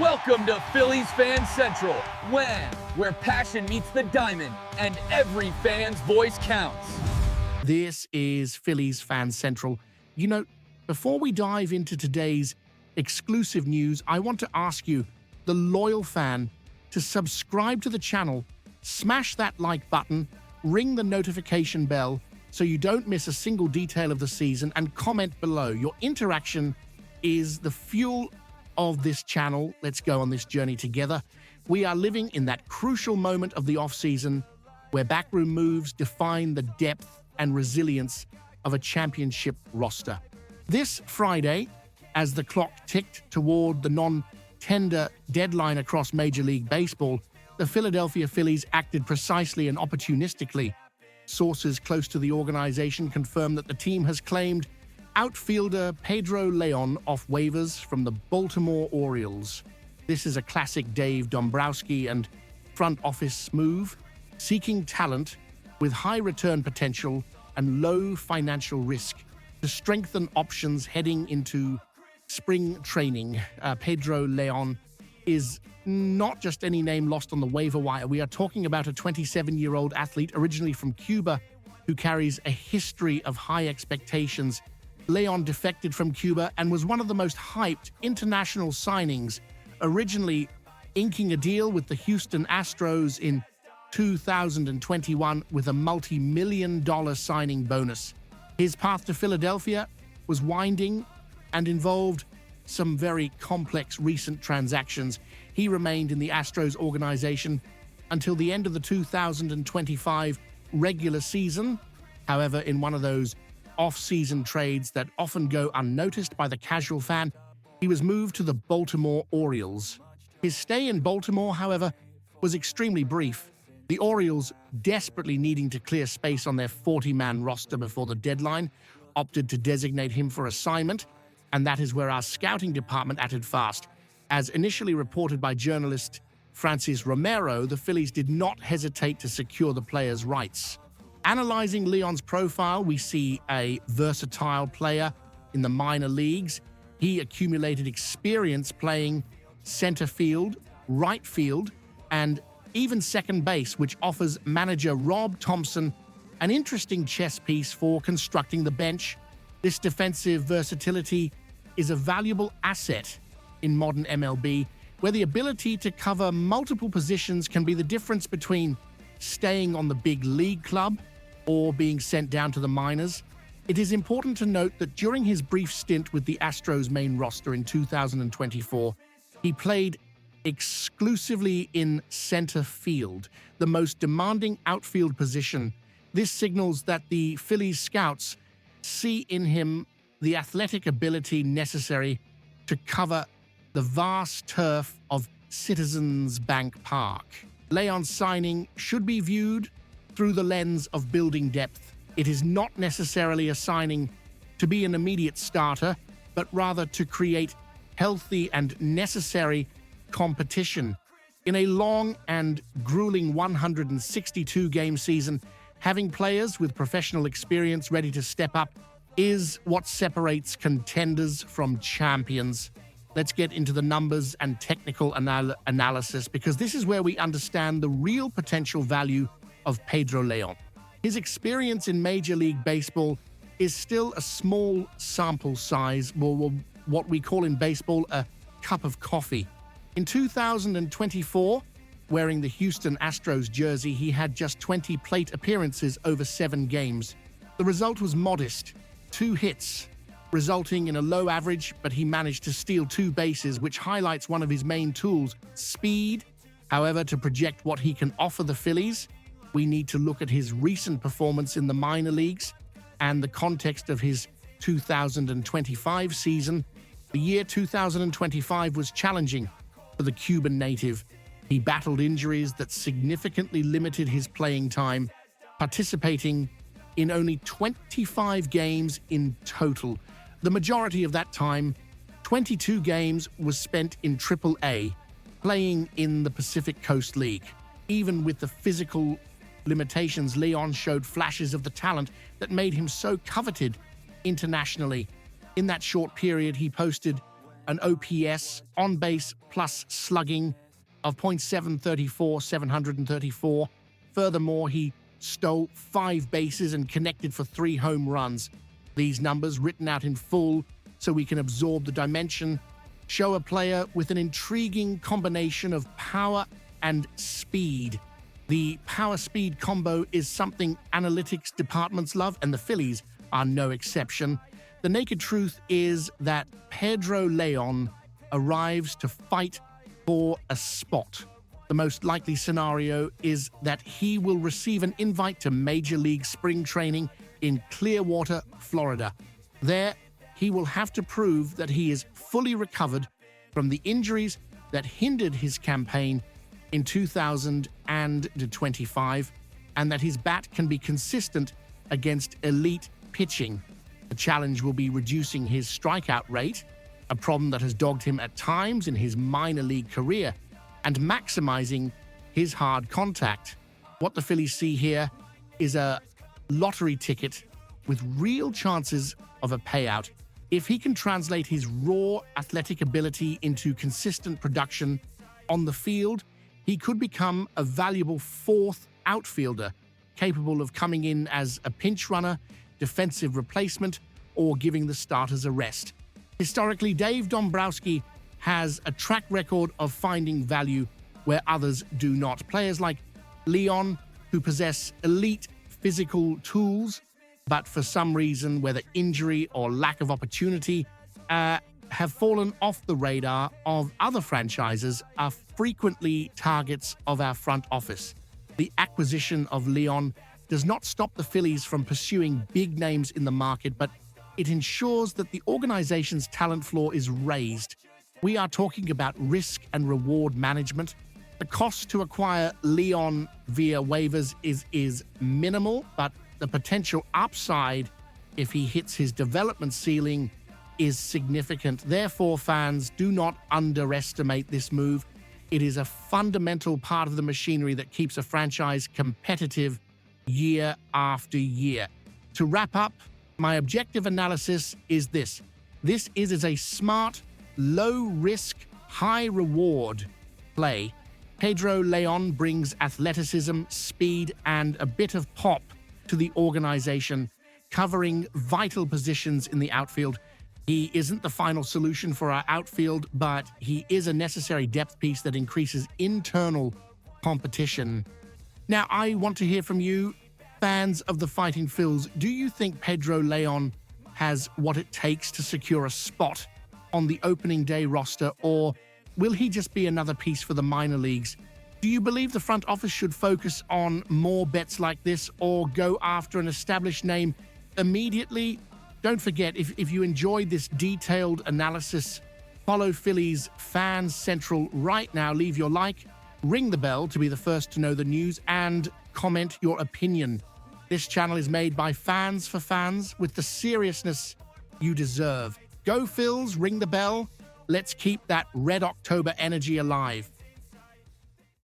Welcome to Phillies Fan Central, where passion meets the diamond and every fan's voice counts. This is Phillies Fan Central. You know, before we dive into today's exclusive news, I want to ask you, the loyal fan, to subscribe to the channel, smash that like button, ring the notification bell so you don't miss a single detail of the season, and comment below. Your interaction is the fuel of this channel. Let's go on this journey together. We are living in that crucial moment of the offseason where backroom moves define the depth and resilience of a championship roster. This Friday, as the clock ticked toward the non-tender deadline across Major League Baseball, the Philadelphia Phillies acted precisely and opportunistically. Sources close to the organization confirm that the team has claimed outfielder Pedro Leon off waivers from the Baltimore Orioles. This is a classic Dave Dombrowski and front office move, seeking talent with high return potential and low financial risk to strengthen options heading into spring training. Pedro Leon is not just any name lost on the waiver wire. We are talking about a 27-year-old athlete originally from Cuba who carries a history of high expectations. Leon defected from Cuba and was one of the most hyped international signings, originally inking a deal with the Houston Astros in 2021 with a multi-million-dollar signing bonus. His path to Philadelphia was winding and involved some very complex recent transactions. He remained in the Astros organization until the end of the 2025 regular season. However, in one of those off-season trades that often go unnoticed by the casual fan, he was moved to the Baltimore Orioles. His stay in Baltimore, however, was extremely brief. The Orioles, desperately needing to clear space on their 40-man roster before the deadline, opted to designate him for assignment, and that is where our scouting department acted fast. As initially reported by journalist Francis Romero, the Phillies did not hesitate to secure the player's rights. Analyzing Leon's profile, we see a versatile player in the minor leagues. He accumulated experience playing center field, right field, and even second base, which offers manager Rob Thompson an interesting chess piece for constructing the bench. This defensive versatility is a valuable asset in modern MLB, where the ability to cover multiple positions can be the difference between staying on the big league club or being sent down to the minors. It is important to note that during his brief stint with the Astros main roster in 2024, he played exclusively in center field, the most demanding outfield position. This signals that the Phillies scouts see in him the athletic ability necessary to cover the vast turf of Citizens Bank Park. Leon's signing should be viewed through the lens of building depth. It is not necessarily a signing to be an immediate starter, but rather to create healthy and necessary competition. In a long and grueling 162-game season, having players with professional experience ready to step up is what separates contenders from champions. Let's get into the numbers and technical analysis, because this is where we understand the real potential value of Pedro Leon. His experience in Major League Baseball is still a small sample size, or what we call in baseball a cup of coffee. In 2024, wearing the Houston Astros jersey, he had just 20 plate appearances over 7 games. The result was modest, 2 hits, resulting in a low average, but he managed to steal 2 bases, which highlights one of his main tools, speed. However, to project what he can offer the Phillies, we need to look at his recent performance in the minor leagues and the context of his 2025 season. The year 2025 was challenging for the Cuban native. He battled injuries that significantly limited his playing time, participating in only 25 games in total. The majority of that time, 22 games, was spent in AAA, playing in the Pacific Coast League. Even with the physical limitations, Leon showed flashes of the talent that made him so coveted internationally. In that short period, he posted an OPS, on-base plus slugging of .734, 734. Furthermore, he stole 5 bases and connected for 3 home runs. These numbers, written out in full so we can absorb the dimension, show a player with an intriguing combination of power and speed. The power-speed combo is something analytics departments love, and the Phillies are no exception. The naked truth is that Pedro Leon arrives to fight for a spot. The most likely scenario is that he will receive an invite to Major League spring training in Clearwater, Florida. There, he will have to prove that he is fully recovered from the injuries that hindered his campaign in 2025, and that his bat can be consistent against elite pitching. The challenge will be reducing his strikeout rate, a problem that has dogged him at times in his minor league career, and maximizing his hard contact. What the Phillies see here is a lottery ticket with real chances of a payout. If he can translate his raw athletic ability into consistent production on the field, he could become a valuable 4th outfielder, capable of coming in as a pinch runner, defensive replacement, or giving the starters a rest. Historically, Dave Dombrowski has a track record of finding value where others do not. Players like Leon, who possess elite physical tools, but for some reason, whether injury or lack of opportunity, have fallen off the radar of other franchises, are frequently targets of our front office. The acquisition of Leon does not stop the Phillies from pursuing big names in the market, but it ensures that the organization's talent floor is raised. We are talking about risk and reward management. The cost to acquire Leon via waivers is minimal, but the potential upside if he hits his development ceiling is significant. Therefore, fans, do not underestimate this move. It is a fundamental part of the machinery that keeps a franchise competitive year after year. To wrap up, my objective analysis is this. This is a smart, low-risk, high-reward play. Pedro Leon brings athleticism, speed, and a bit of pop to the organization, covering vital positions in the outfield. He isn't the final solution for our outfield, but he is a necessary depth piece that increases internal competition. Now, I want to hear from you, fans of the Fighting Phils. Do you think Pedro Leon has what it takes to secure a spot on the opening day roster, or will he just be another piece for the minor leagues? Do you believe the front office should focus on more bets like this, or go after an established name immediately? Don't forget, if you enjoyed this detailed analysis, follow Phillies Fan Central right now. Leave your like, ring the bell to be the first to know the news, and comment your opinion. This channel is made by fans for fans with the seriousness you deserve. Go Phils, ring the bell. Let's keep that Red October energy alive.